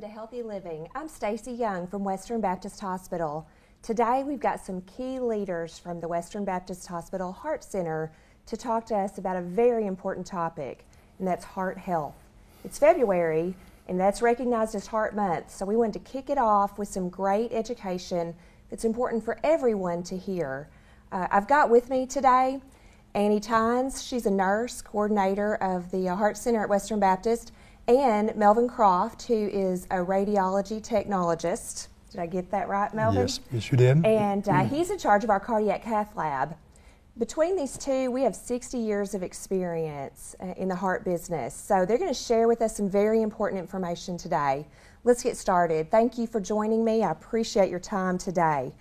to Healthy Living. I'm Stacy Young from Western Baptist Hospital. Today we've got some key leaders from the Western Baptist Hospital Heart Center to talk to us about a very important topic, and that's heart health. It's February, and that's recognized as Heart Month, so we wanted to kick it off with some great education that's important for everyone to hear. I've got with me today Annie Tynes. She's a nurse coordinator of the Heart Center at Western Baptist, and Melvin Croft, who is a radiology technologist. Did I get that right, Melvin? Yes, you did. And he's in charge of our cardiac cath lab. Between these two, we have 60 years of experience in the heart business. So they're going to share with us some very important information today. Let's get started. Thank you for joining me. I appreciate your time today.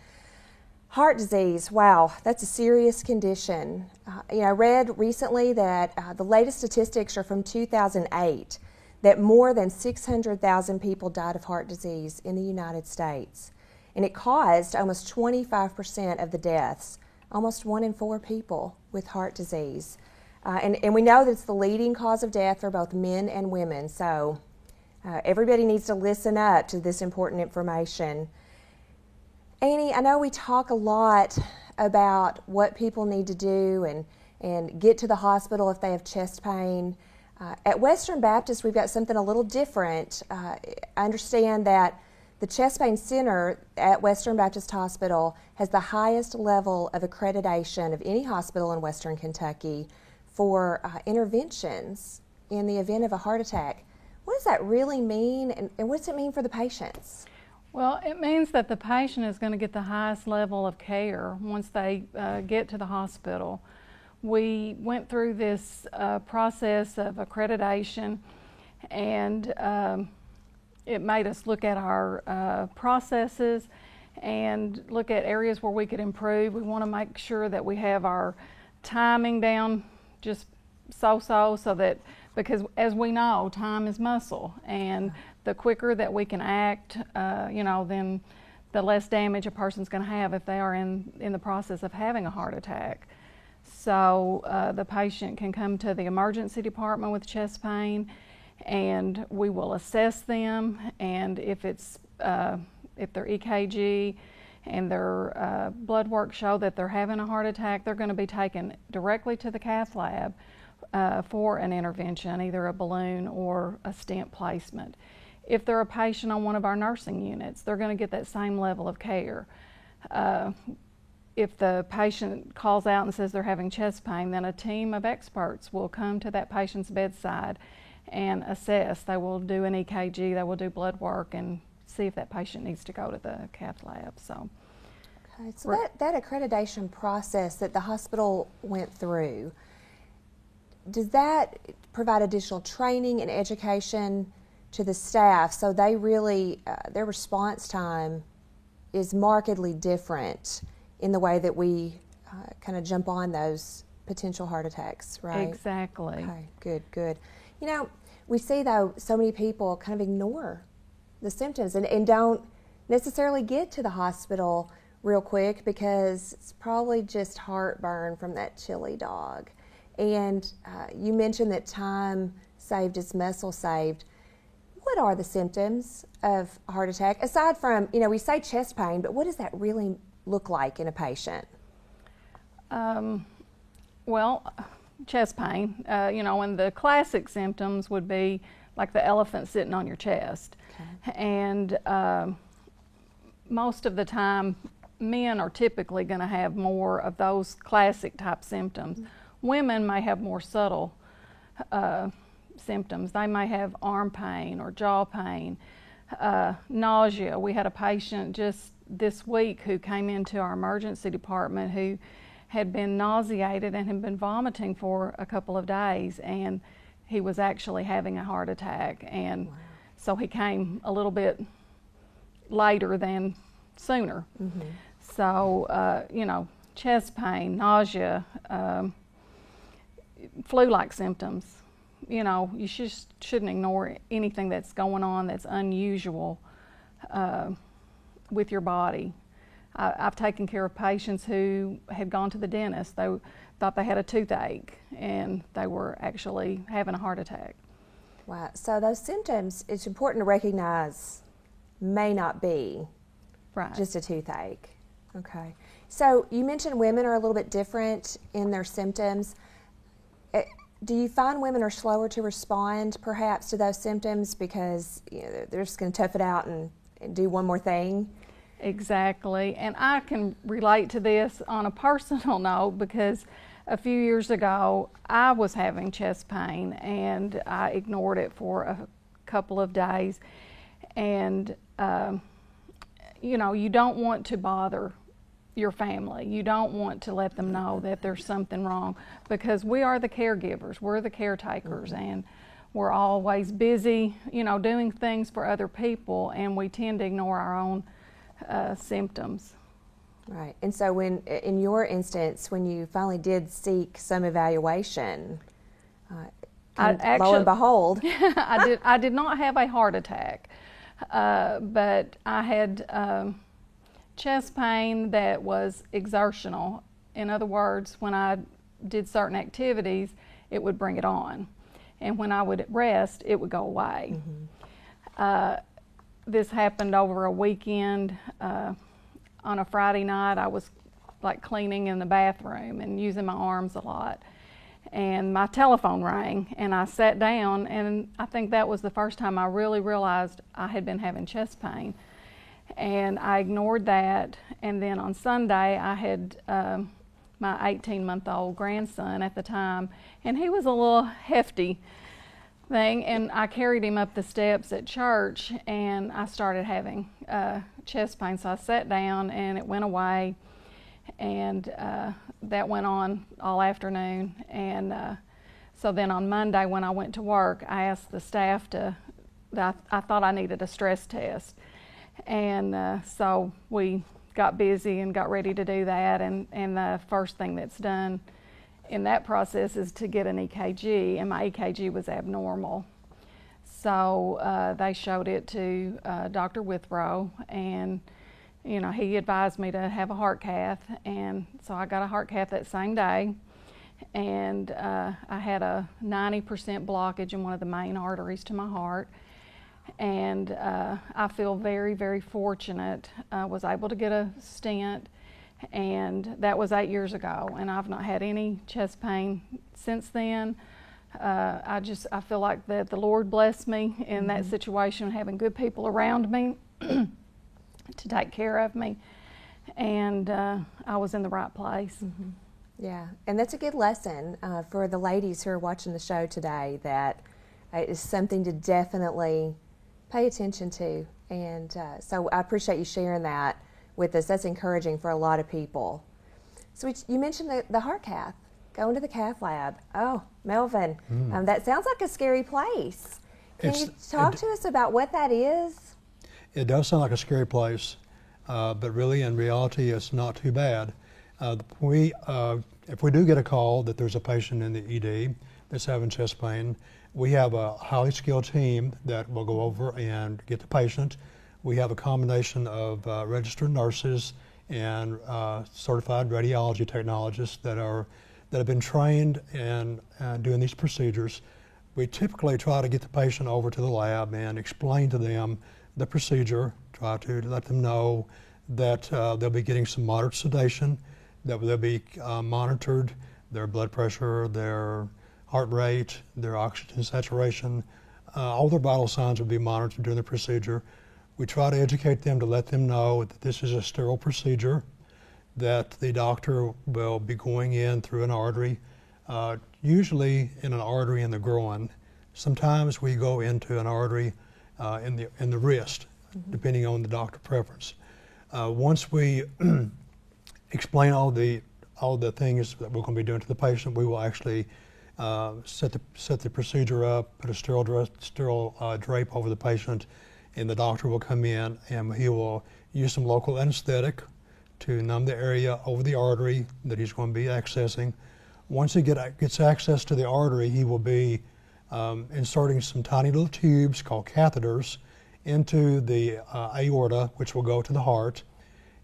Heart disease, wow, that's a serious condition. I read recently that the latest statistics are from 2008, that more than 600,000 people died of heart disease in the United States. And it caused almost 25% of the deaths, almost 1 in 4 people with heart disease. And we know that it's the leading cause of death for both men and women, so everybody needs to listen up to this important information. Annie, I know we talk a lot about what people need to do and get to the hospital if they have chest pain. At Western Baptist, we've got something a little different. I understand that the Chest Pain Center at Western Baptist Hospital has the highest level of accreditation of any hospital in Western Kentucky for interventions in the event of a heart attack. What does that really mean, and what does it mean for the patients? Well, it means that the patient is going to get the highest level of care once they get to the hospital. We went through this process of accreditation, and it made us look at our processes and look at areas where we could improve. We want to make sure that we have our timing down just so that, because as we know, time is muscle, and the quicker that we can act, then the less damage a person's going to have if they are in the process of having a heart attack. So the patient can come to the emergency department with chest pain, and we will assess them, and if their EKG and their blood work show that they're having a heart attack, they're going to be taken directly to the cath lab for an intervention, either a balloon or a stent placement. If they're a patient on one of our nursing units, they're going to get that same level of care. If the patient calls out and says they're having chest pain, then a team of experts will come to that patient's bedside and assess. They will do an EKG, they will do blood work, and see if that patient needs to go to the cath lab. Okay, so that accreditation process that the hospital went through, does that provide additional training and education to the staff so they really, their response time is markedly different in the way that we kind of jump on those potential heart attacks, right? Exactly. Okay, good. We see, though, so many people kind of ignore the symptoms and don't necessarily get to the hospital real quick because it's probably just heartburn from that chili dog. And you mentioned that time saved is muscle saved. What are the symptoms of a heart attack? Aside from, we say chest pain, but what does that really look like in a patient? Well, chest pain, and the classic symptoms would be like the elephant sitting on your chest. Okay. And most of the time, men are typically going to have more of those classic type symptoms. Mm-hmm. Women may have more subtle symptoms. They may have arm pain or jaw pain, nausea. We had a patient just this week who came into our emergency department who had been nauseated and had been vomiting for a couple of days, and he was actually having a heart attack. And wow. So he came a little bit later than sooner. Mm-hmm. So, chest pain, nausea, flu-like symptoms. You shouldn't ignore anything that's going on that's unusual with your body. I've taken care of patients who had gone to the dentist. They thought they had a toothache, and they were actually having a heart attack. Wow. So those symptoms, it's important to recognize, may not be Right. just a toothache. Okay. So you mentioned women are a little bit different in their symptoms. Do you find women are slower to respond perhaps to those symptoms because they're just going to tough it out and do one more thing? Exactly. And I can relate to this on a personal note because a few years ago I was having chest pain and I ignored it for a couple of days. And, you don't want to bother your family. You don't want to let them know that there's something wrong because we are the caregivers, we're the caretakers, and we're always busy, doing things for other people, and we tend to ignore our own symptoms. Right. And so when, in your instance, when you finally did seek some evaluation, lo and behold. I did not have a heart attack, but I had chest pain that was exertional. In other words, when I did certain activities, it would bring it on. And when I would rest, it would go away. This happened over a weekend. On a Friday night, I was like cleaning in the bathroom and using my arms a lot. And my telephone rang and I sat down, and I think that was the first time I really realized I had been having chest pain. And I ignored that, and then on Sunday I had my 18-month-old grandson at the time, and he was a little hefty thing, and I carried him up the steps at church and I started having chest pain. So I sat down and it went away, and that went on all afternoon. And so then on Monday when I went to work, I asked the staff that I thought I needed a stress test. And so we got busy and got ready to do that, and the first thing that's done in that process is to get an EKG, and my EKG was abnormal. So they showed it to Dr. Withrow, and he advised me to have a heart cath, and so I got a heart cath that same day, and I had a 90% blockage in one of the main arteries to my heart. And I feel very, very fortunate. I was able to get a stent, and that was 8 years ago, and I've not had any chest pain since then. I feel like that the Lord blessed me in that situation, having good people around me to take care of me, and I was in the right place. Yeah, and that's a good lesson for the ladies who are watching the show today, that is something to definitely pay attention to. And so I appreciate you sharing that with us. That's encouraging for a lot of people. So you mentioned the heart cath, going to the cath lab. Oh, Melvin, that sounds like a scary place. Can you talk to us about what that is? It does sound like a scary place, but really in reality it's not too bad. If we do get a call that there's a patient in the ED that's having chest pain, we have a highly skilled team that will go over and get the patient. We have a combination of registered nurses and certified radiology technologists that have been trained in doing these procedures. We typically try to get the patient over to the lab and explain to them the procedure, try to let them know that they'll be getting some moderate sedation, that they'll be monitored, their blood pressure, their heart rate, their oxygen saturation, all their vital signs will be monitored during the procedure. We try to educate them to let them know that this is a sterile procedure, that the doctor will be going in through an artery, usually in an artery in the groin. Sometimes we go into an artery in the wrist, depending on the doctor preference. Once we explain all the things that we're going to be doing to the patient, we will actually set the procedure up, put a sterile drape over the patient, and the doctor will come in and he will use some local anesthetic to numb the area over the artery that he's going to be accessing. Once he gets access to the artery, he will be inserting some tiny little tubes called catheters into the aorta, which will go to the heart.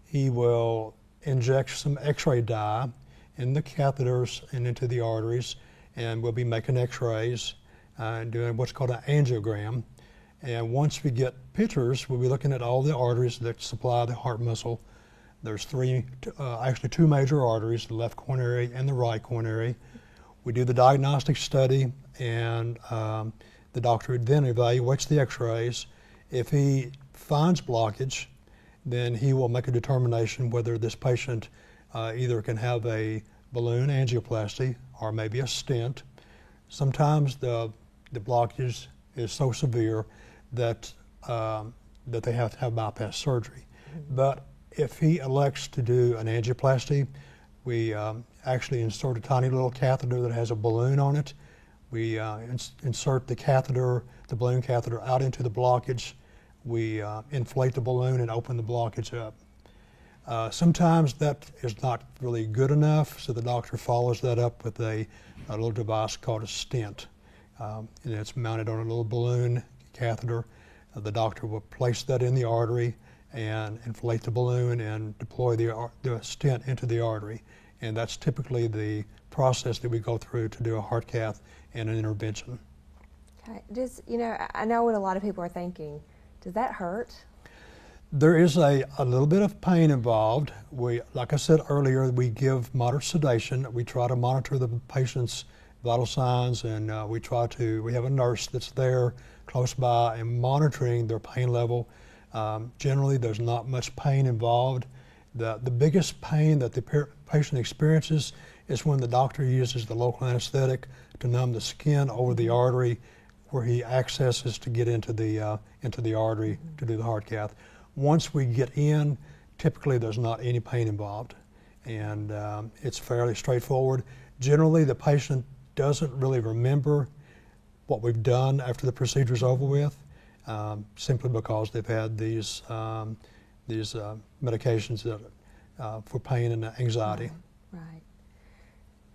He will inject some x-ray dye in the catheters and into the arteries, and we'll be making x-rays. and doing what's called an angiogram. And once we get pictures, we'll be looking at all the arteries that supply the heart muscle. There's actually two major arteries, the left coronary and the right coronary. We do the diagnostic study, and the doctor then evaluates the x-rays. If he finds blockage, then he will make a determination whether this patient either can have a balloon angioplasty or maybe a stent. Sometimes the blockage is so severe that that they have to have bypass surgery. Mm-hmm. But if he elects to do an angioplasty, we actually insert a tiny little catheter that has a balloon on it. We insert the catheter, the balloon catheter, out into the blockage. We inflate the balloon and open the blockage up. Sometimes that is not really good enough, so the doctor follows that up with a little device called a stent. And it's mounted on a little balloon catheter. The doctor will place that in the artery and inflate the balloon and deploy the stent into the artery. And that's typically the process that we go through to do a heart cath and an intervention. Okay. I know what a lot of people are thinking. Does that hurt? There is a little bit of pain involved. Like I said earlier, we give moderate sedation. We try to monitor the patient's vital signs, and we have a nurse that's there close by and monitoring their pain level. Generally, there's not much pain involved. The biggest pain that the patient experiences is when the doctor uses the local anesthetic to numb the skin over the artery where he accesses to get into the artery to do the heart cath. Once we get in, typically there's not any pain involved, and it's fairly straightforward. Generally, the patient doesn't really remember what we've done after the procedure's over with, simply because they've had these medications that, for pain and anxiety. Right.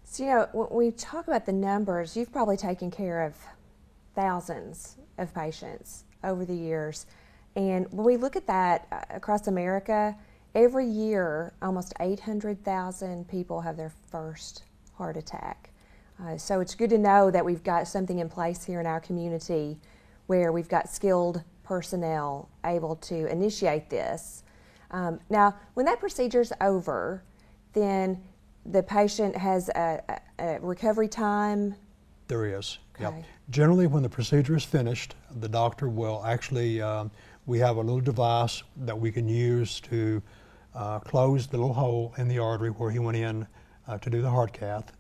So, when we talk about the numbers, you've probably taken care of thousands of patients over the years. And when we look at that across America, every year almost 800,000 people have their first heart attack. So it's good to know that we've got something in place here in our community where we've got skilled personnel able to initiate this. Now, when that procedure's over, then the patient has a recovery time? There is, okay. Yep. Generally, when the procedure is finished, the doctor will actually, we have a little device that we can use to close the little hole in the artery where he went in to do the heart cath.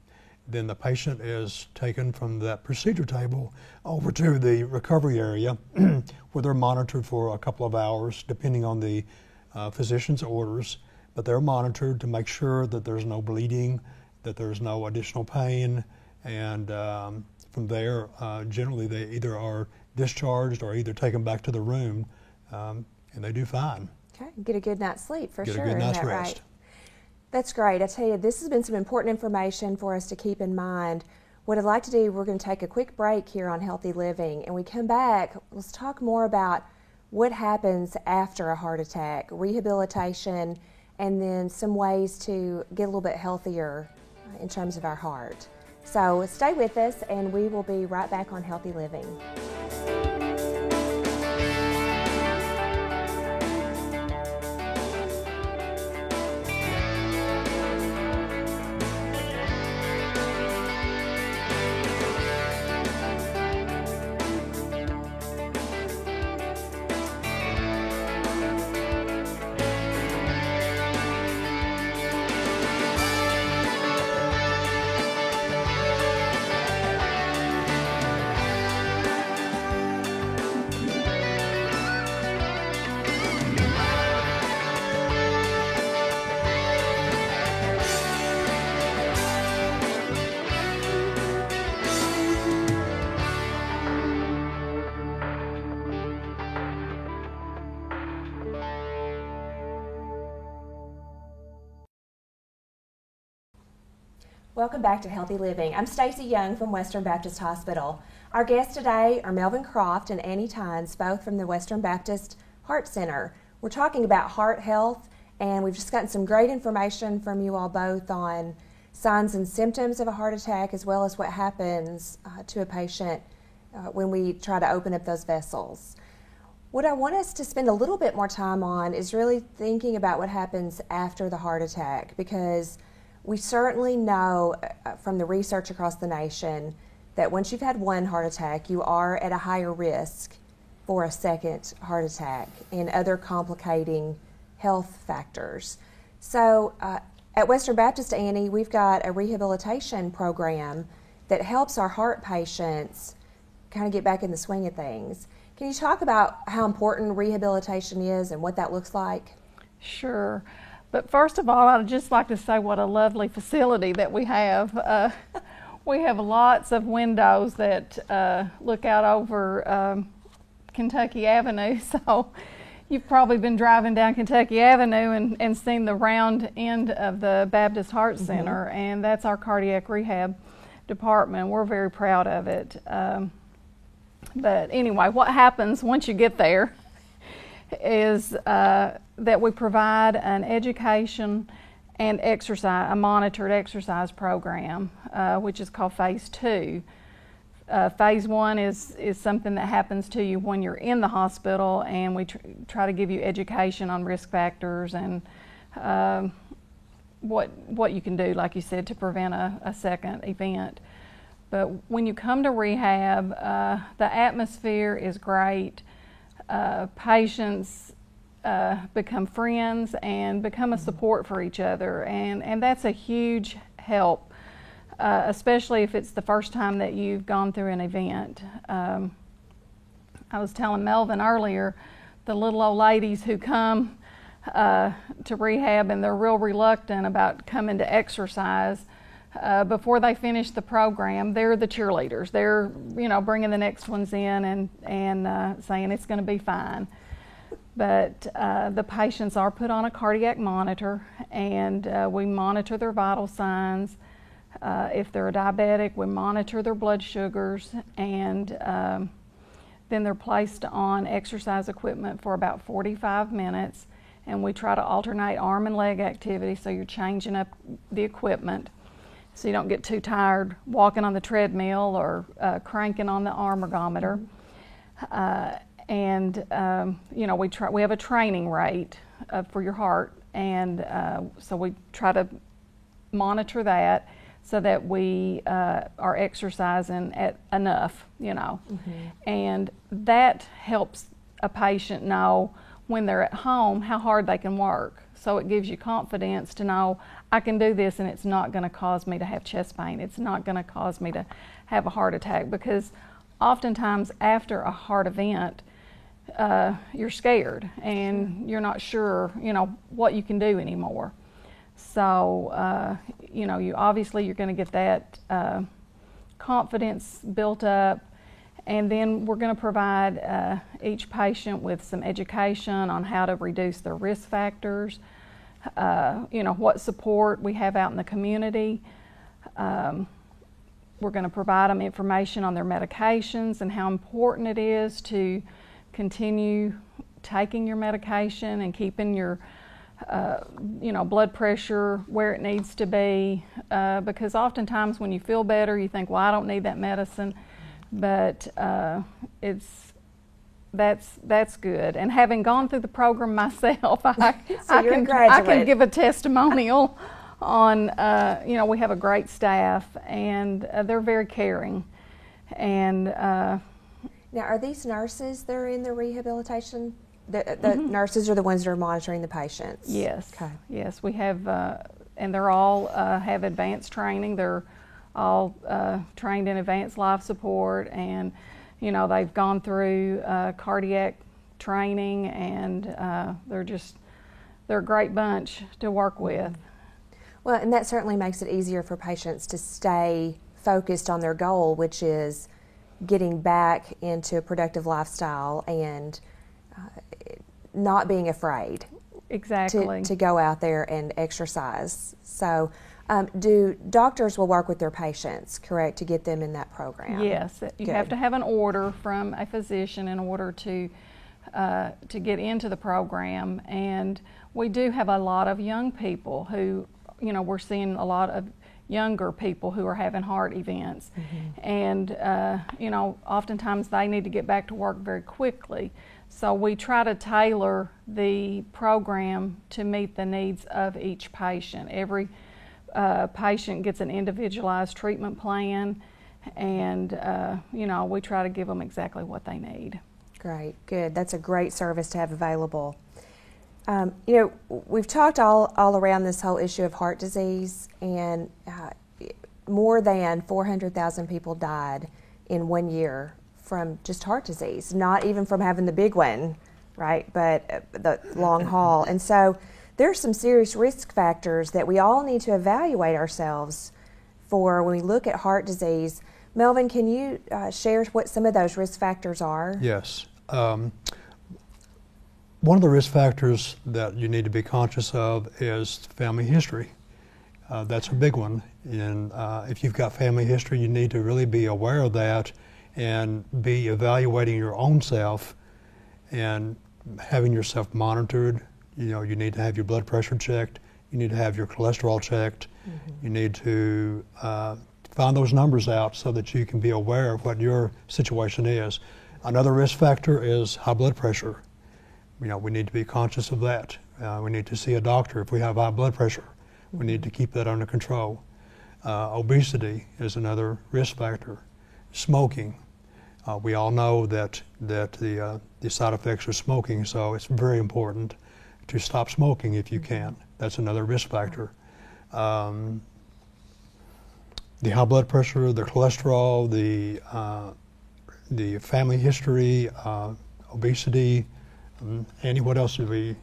Then the patient is taken from that procedure table over to the recovery area where they're monitored for a couple of hours, depending on the physician's orders. But they're monitored to make sure that there's no bleeding, that there's no additional pain, and from there, generally they either are discharged or either taken back to the room, and they do fine. Okay, get a good night's sleep for sure. Get a good night's rest. Right? That's great. I tell you, this has been some important information for us to keep in mind. What I'd like to do, we're going to take a quick break here on Healthy Living, and we come back, let's talk more about what happens after a heart attack, rehabilitation, and then some ways to get a little bit healthier in terms of our heart. So stay with us, and we will be right back on Healthy Living. Welcome back to Healthy Living. I'm Stacy Young from Western Baptist Hospital. Our guests today are Melvin Croft and Annie Tynes, both from the Western Baptist Heart Center. We're talking about heart health, and we've just gotten some great information from you all both on signs and symptoms of a heart attack, as well as what happens to a patient when we try to open up those vessels. What I want us to spend a little bit more time on is really thinking about what happens after the heart attack, because we certainly know from the research across the nation that once you've had one heart attack, you are at a higher risk for a second heart attack and other complicating health factors. So at Western Baptist, Annie, we've got a rehabilitation program that helps our heart patients kind of get back in the swing of things. Can you talk about how important rehabilitation is and what that looks like? Sure. But first of all, I'd just like to say what a lovely facility that we have. We have lots of windows that look out over Kentucky Avenue. So you've probably been driving down Kentucky Avenue and seen the round end of the Baptist Heart Center, and that's our cardiac rehab department. We're very proud of it. But anyway, what happens once you get there is that we provide an education and exercise, a monitored exercise program, which is called Phase 2. Phase 1 is something that happens to you when you're in the hospital, and we try to give you education on risk factors and what you can do, like you said, to prevent a second event. But when you come to rehab, the atmosphere is great. Patients become friends and become a support for each other, and that's a huge help, especially if it's the first time that you've gone through an event. I was telling Melvin earlier, the little old ladies who come to rehab and they're real reluctant about coming to exercise, before they finish the program, they're the cheerleaders. They're, bringing the next ones in and saying it's going to be fine. But the patients are put on a cardiac monitor, and we monitor their vital signs. If they're a diabetic, we monitor their blood sugars, and then they're placed on exercise equipment for about 45 minutes, and we try to alternate arm and leg activity, so you're changing up the equipment so you don't get too tired walking on the treadmill or cranking on the arm ergometer. We have a training rate for your heart, and so we try to monitor that so that we are exercising at enough, and that helps a patient know when they're at home how hard they can work. So it gives you confidence to know I can do this and it's not going to cause me to have chest pain. It's not going to cause me to have a heart attack, because oftentimes after a heart event, you're scared and you're not sure, what you can do anymore. So, you obviously you're going to get that confidence built up, and then we're going to provide each patient with some education on how to reduce their risk factors, what support we have out in the community. We're going to provide them information on their medications and how important it is to continue taking your medication and keeping your blood pressure where it needs to be, because oftentimes when you feel better you think, well, I don't need that medicine, but that's good. And having gone through the program myself, I can give a testimonial on, we have a great staff, and they're very caring. And now, are these nurses that are in the rehabilitation? The nurses are the ones that are monitoring the patients? Yes. Okay. Yes, we have, and they're all have advanced training. They're all trained in advanced life support, and they've gone through cardiac training, and they're a great bunch to work with. Well, and that certainly makes it easier for patients to stay focused on their goal, which is getting back into a productive lifestyle and not being afraid. Exactly. To go out there and exercise. So do doctors will work with their patients, correct, to get them in that program? Yes. You have to have an order from a physician in order to get into the program. And we do have a lot of young people who, we're seeing a lot of younger people who are having heart events. And, you know, oftentimes they need to get back to work very quickly. So we try to tailor the program to meet the needs of each patient. Every patient gets an individualized treatment plan, and, you know, we try to give them exactly what they need. Great, good. That's a great service to have available. You know, we've talked all around this whole issue of heart disease, and more than 400,000 people died in 1 year from just heart disease, not even from having the big one, right, but the long haul. And so there are some serious risk factors that we all need to evaluate ourselves for when we look at heart disease. Melvin, can you share what some of those risk factors are? Yes. One of the risk factors that you need to be conscious of is family history. That's a big one. And if you've got family history, you need to really be aware of that and be evaluating your own self and having yourself monitored. You know, you need to have your blood pressure checked. You need to have your cholesterol checked. You need to find those numbers out so that you can be aware of what your situation is. Another risk factor is high blood pressure. You know, we need to be conscious of that. We need to see a doctor if we have high blood pressure. We need to keep that under control. Obesity is another risk factor. Smoking. We all know that the side effects of smoking, so it's very important to stop smoking if you can. That's another risk factor. The high blood pressure, the cholesterol, the family history, obesity. Annie, what else did we?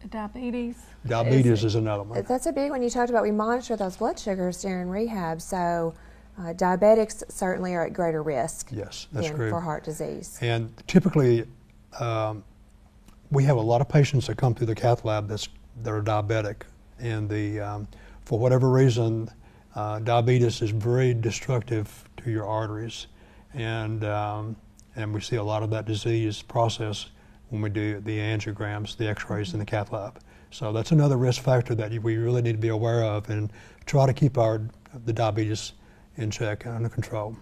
Diabetes. Diabetes is another one. That's a big one. You talked about we monitor those blood sugars during rehab, so diabetics certainly are at greater risk. Yes, that's true. For heart disease. And typically, we have a lot of patients that come through the cath lab that are diabetic, and for whatever reason, diabetes is very destructive to your arteries, and we see a lot of that disease process when we do the angiograms, the x-rays in the cath lab. So that's another risk factor that we really need to be aware of and try to keep the diabetes in check and under control.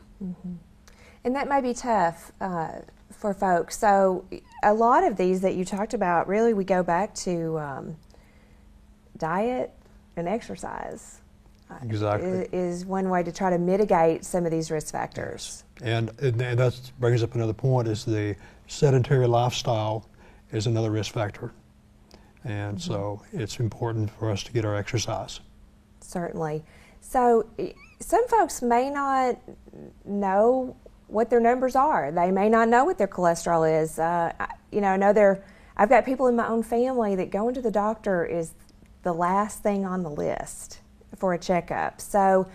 And that may be tough for folks. So a lot of these that you talked about, really we go back to diet and exercise. Exactly. Is one way to try to mitigate some of these risk factors. Yes. And that brings up another point, is the sedentary lifestyle is another risk factor. And so it's important for us to get our exercise. Certainly. So some folks may not know what their numbers are. They may not know what their cholesterol is. You know, I've got people in my own family that going to the doctor is the last thing on the list for a checkup. So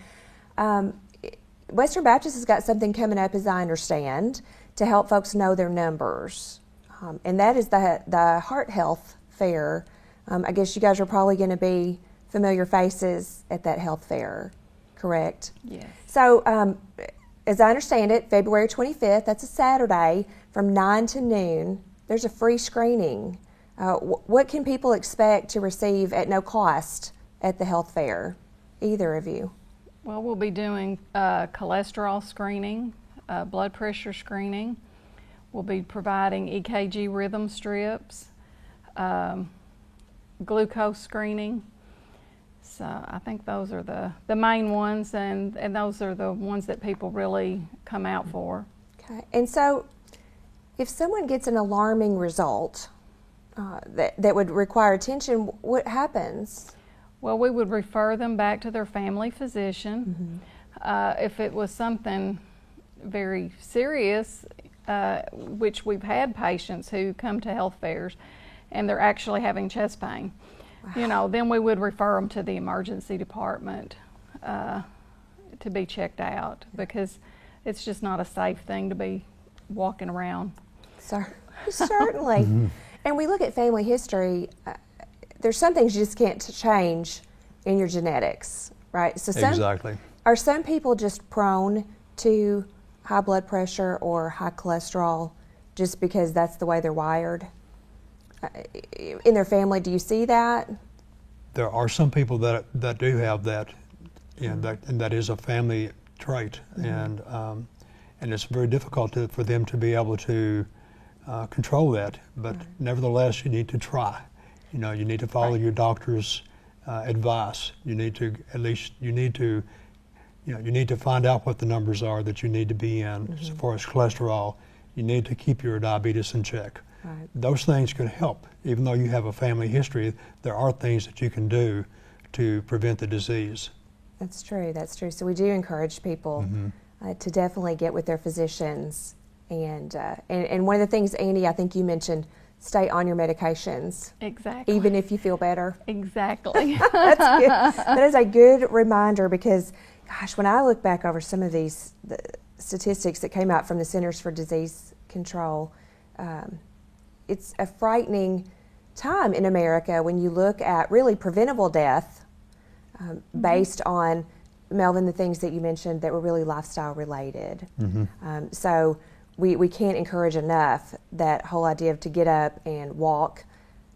Western Baptist has got something coming up, as I understand, to help folks know their numbers. And that is the Heart Health Fair. I guess you guys are probably going to be familiar faces at that health fair, correct? Yes. So as I understand it, February 25th, that's a Saturday, from 9 to noon, there's a free screening. What can people expect to receive at no cost at the health fair, either of you? Well, we'll be doing cholesterol screening, blood pressure screening. We'll be providing EKG rhythm strips, glucose screening. So I think those are the main ones, and those are the ones that people really come out for. Okay, and so if someone gets an alarming result that would require attention, what happens? Well, we would refer them back to their family physician. If it was something very serious, which we've had patients who come to health fairs and they're actually having chest pain, you know, then we would refer them to the emergency department to be checked out, because it's just not a safe thing to be walking around. Certainly. And we look at family history. There's some things you just can't change in your genetics, right? So Exactly. Are some people just prone to high blood pressure or high cholesterol just because that's the way they're wired? In their family, do you see that? There are some people that do have that and that is a family trait, and it's very difficult for them to be able to control that. But nevertheless, you need to try. You know, you need to follow your doctor's advice. You need to you need to find out what the numbers are that you need to be in as far as cholesterol. You need to keep your diabetes in check. Right. Those things can help. Even though you have a family history, there are things that you can do to prevent the disease. That's true. That's true. So we do encourage people to definitely get with their physicians. And one of the things, Andy, I think you mentioned, stay on your medications. Exactly. Even if you feel better. Exactly. That's good. That is a good reminder because, gosh, when I look back over some of the statistics that came out from the Centers for Disease Control, it's a frightening time in America when you look at really preventable death based on, Melvin, the things that you mentioned that were really lifestyle related. So we can't encourage enough that whole idea of to get up and walk.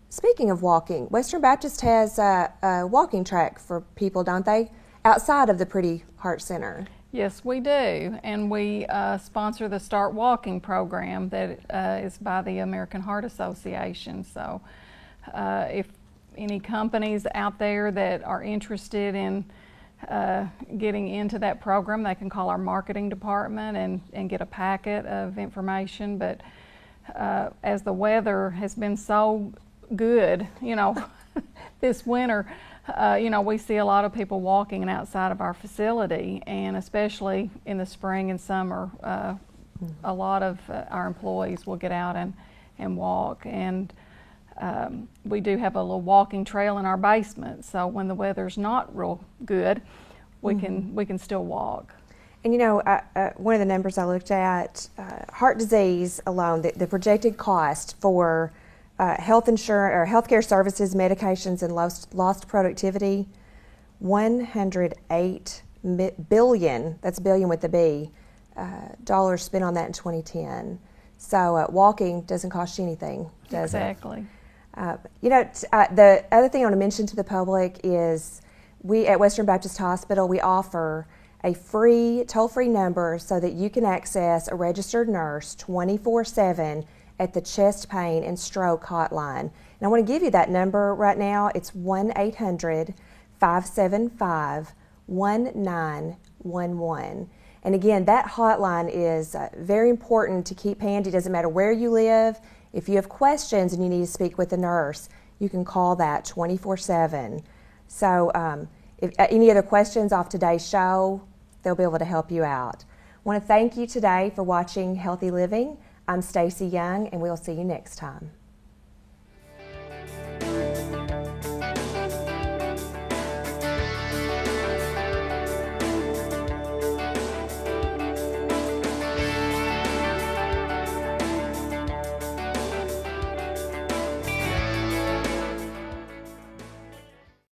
Speaking of walking, Western Baptist has a walking track for people, don't they, outside of the Pretty Heart Center? Yes, we do, and we sponsor the Start Walking program that is by the American Heart Association. So if any companies out there that are interested in getting into that program, they can call our marketing department and get a packet of information. But as the weather has been so good, you know, this winter, you know, we see a lot of people walking outside of our facility, and especially in the spring and summer, a lot of our employees will get out and walk. And we do have a little walking trail in our basement, so when the weather's not real good, we can still walk. And you know, one of the numbers I looked at, heart disease alone, the projected cost for health insurance or healthcare services, medications, and lost productivity, $108 billion. That's billion with the B. Dollars spent on that in 2010. So walking doesn't cost you anything, does it? Exactly. You know, the other thing I want to mention to the public is we at Western Baptist Hospital, we offer a free, toll-free number so that you can access a registered nurse 24/7 at the chest pain and stroke hotline. And I want to give you that number right now. It's 1-800-575-1911. And again, that hotline is very important to keep handy. It doesn't matter where you live. If you have questions and you need to speak with a nurse, you can call that 24/7. So if any other questions off today's show, they'll be able to help you out. I want to thank you today for watching Healthy Living. I'm Stacy Young, and we'll see you next time.